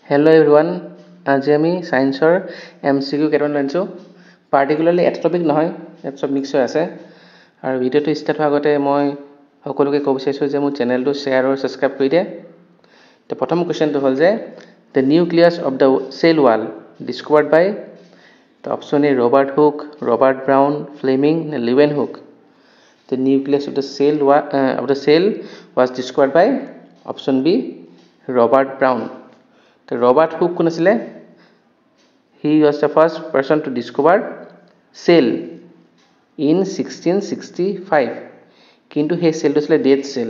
Hello everyone, আজি আমি সায়েন্সৰ MCQ কেইটামান লৈছোঁ পাৰ্টিকুলাৰলি এটা টপিক নহয় এটা সব মিক্স হৈ আছে আৰু ভিডিঅ'টো ষ্টাৰ্ট হোৱাৰ আগতে মই সকলোকে ক'ব বিচাৰিছোঁ যে মোৰ চেনেলটো শ্বেয়াৰ আৰু ছাবস্ক্ৰাইব কৰি দিয়ে তো প্ৰথম কোৱেশ্চনটো হ'ল যে the nucleus of the cell was discovered by তো option A Robert Hooke Robert Brown Fleming নে Leeuwenhoek The nucleus of the cell was discovered by option B, Robert Brown. The Robert Hooke কোন আছিলে? He was the first person to discover cell in 1665. কিন্তু সেই সেলটো আছিলে dead cell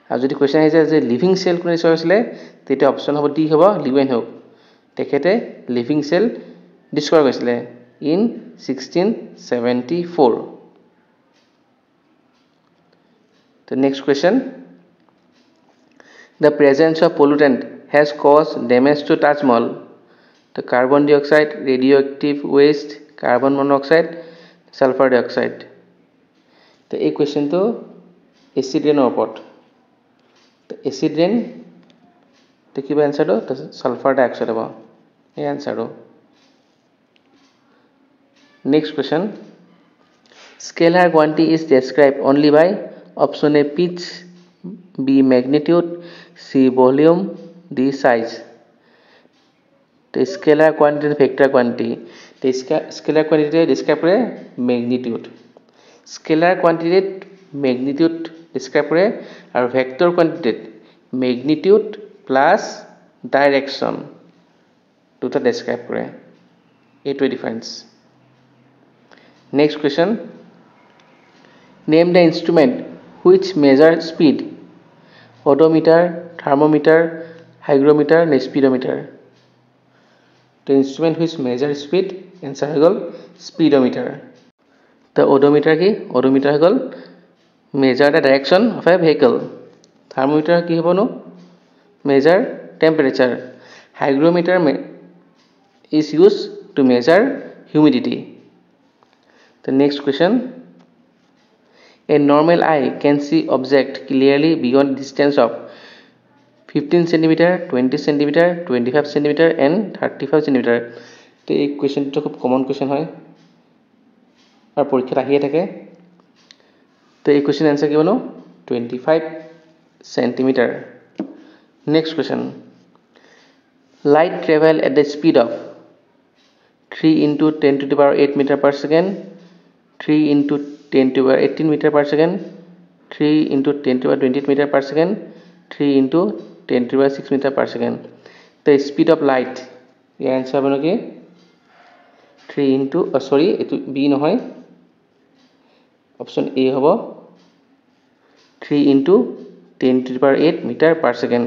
আৰু যদি question আহিছে যে লিভিং সেল কোনে ডিস্কভাৰ কৰিছিলে তেতিয়া অপশ্যন হ'ব ডি হ'ব লিউৱেন হুক তেখেতে লিভিং সেল ডিস্কভাৰ কৰিছিলে in 1674. The next question. The presence of pollutant has caused damage to Taj Mahal. The carbon dioxide, radioactive waste, carbon monoxide, sulfur dioxide. The a question to acid rain report. The acid rain the kiba answer to the sulfur dioxide aba. A answer to. Next question. Scalar quantity is described only by option A pitch, B magnitude, C volume, D size. The scalar quantity and vector quantity. The scalar quantity describe करे magnitude. Scalar quantity magnitude describe करे और vector quantity magnitude plus direction. দুটা describe करे. এইটো difference. Next question. Name the instrument which measure speed. Odometer, thermometer, hygrometer, speedometer. The instrument which measure speed answer है speedometer. The odometer key odometer है measure the direction of a vehicle. Thermometer की है बोलो measure temperature. Hygrometer is used to measure humidity. The next question. A normal eye can see object clearly beyond distance of 15 cm, 20 cm, 25 cm and 35 cm. তো এই কোৱেশ্চনটো খুব common question হয় আৰু পৰীক্ষাত আহিয়ে থাকে তো এই কোৱেশ্চন আনসাৰ কি হ'ব 25 cm. Next question. Light travel at the speed of 3 into 10 to the power 8 meter per second, 3 into 10 to the power 18 meter per second, 3 into 10 to the power 28 meter per second, 3 into 10 to the power 6 meter per second. The speed of light. The answer is okay. 3 into it B নহয় option A হ'ব 3 into 10 to the power 8 meter per second.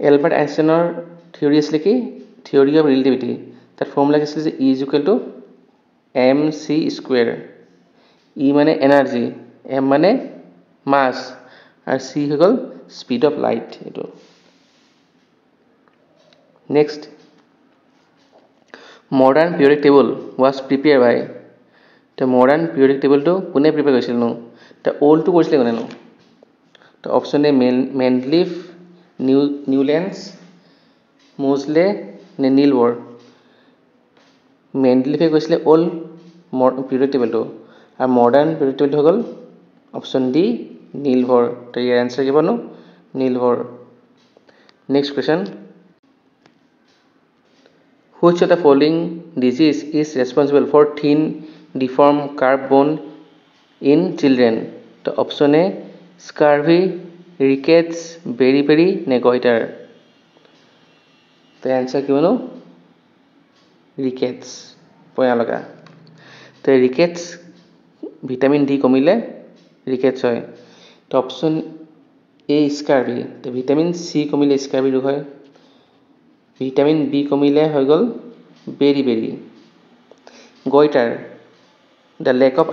Albert Einsteinৰ theory আছিলে কি theory of relativity. তাৰ formula কি আছিল যে E is equal to mc square. E মানে energy, m মানে mass আৰু c হৈ গ'ল speed of light এটো. Next. Modern periodic table was prepared by. The modern periodic table to কোনে প্ৰিপেয়াৰ কৰিছিল নো the old to কৰিছিল কোনে নো তো অপচন এ মেন্ডলিফ নিউল্যান্ডছ মোজলে নে নীল বৰ মেন্ডলিফে কৈছিলে old periodic table to R modern periodic table হৈ গ'ল অপশন ডি নীল ভৰ তো ইয়াৰ আনসাৰ কি বনো নীল ভৰ. Next question. Which of the following disease is responsible for thin deformed curved bone in children? তো option A scurvy, rickets, beriberi নে goitre. তো আনসার কি বনো রিকেটস পয়া লগা. তো রিকেটস ভিটামিন ডি কমিলে রিকেটস হয়. তো অপশন এ স্কারভি. তো ভিটামিন সি কমিলে স্কারভি ৰোগ হয়. ভিটামিন বি কমিলে হৈ গ'ল beriberi. গয়টাৰ the lake of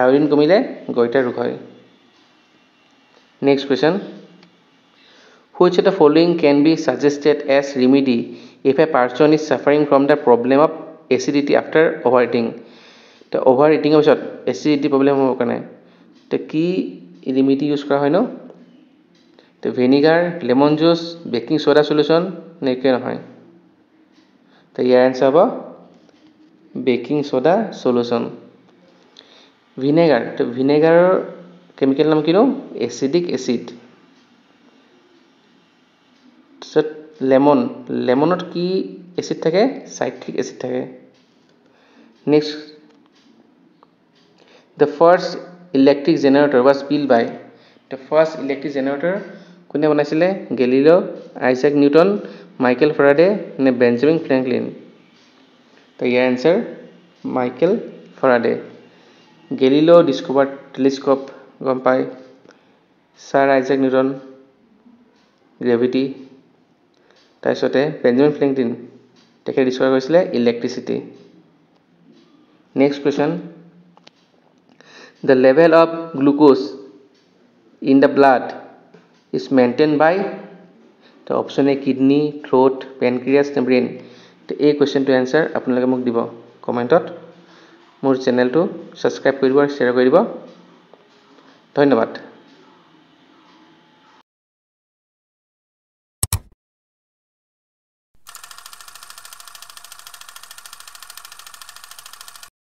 iodine কমিলে গয়টাৰ ৰোগ হয়. Next question. Which of the following can be suggested as remedy if a person is suffering from the problem of acidity after overeating? তো over ইটিঙৰ পিছত acidity problem হ'ব কাৰণে তো কি remedy use কৰা হয় ন তো vinegar lemon juice baking soda solution নে কি নহয় তো ইয়াৰ আনসাৰ হ'ব বেকিং সোডা সলিউশন ভিনেগাৰ তো ভিনেগাৰৰ কেমিক্যাল নাম কিনো এসিডিক এসিড তো লেমনত কি এসিড থাকে সাইট্রিক এসিড থাকে next the first electric generator was built by the first electric generator কোনে বনাইছিলে Galileo Isaac Newton Michael Faraday নে বেঞ্জামিন ফ্র্যাঙ্কলিন তো ইয়াৰ আনসাৰ মাইকেল ফ্যাৰাডে গেলিলিও ডিসকভাৰ টেলিস্কোপ গম পায় স্যাৰ আইজাক নিউটন গ্ৰেভিটি তাৰপিছতে বেঞ্জামিন ফ্ৰ্যাঙ্কলিন তেখেতে ডিসকভাৰ কৰিছিলে electricity next question The level of glucose in the blood is maintained by the option A kidney, throat, pancreas, and brain. The A question to answer আপোনালোকে মোক দিব কমেন্টত মোৰ চেনেলটো subscribe কৰিব আৰু শ্বেয়াৰ কৰিব ধন্যবাদ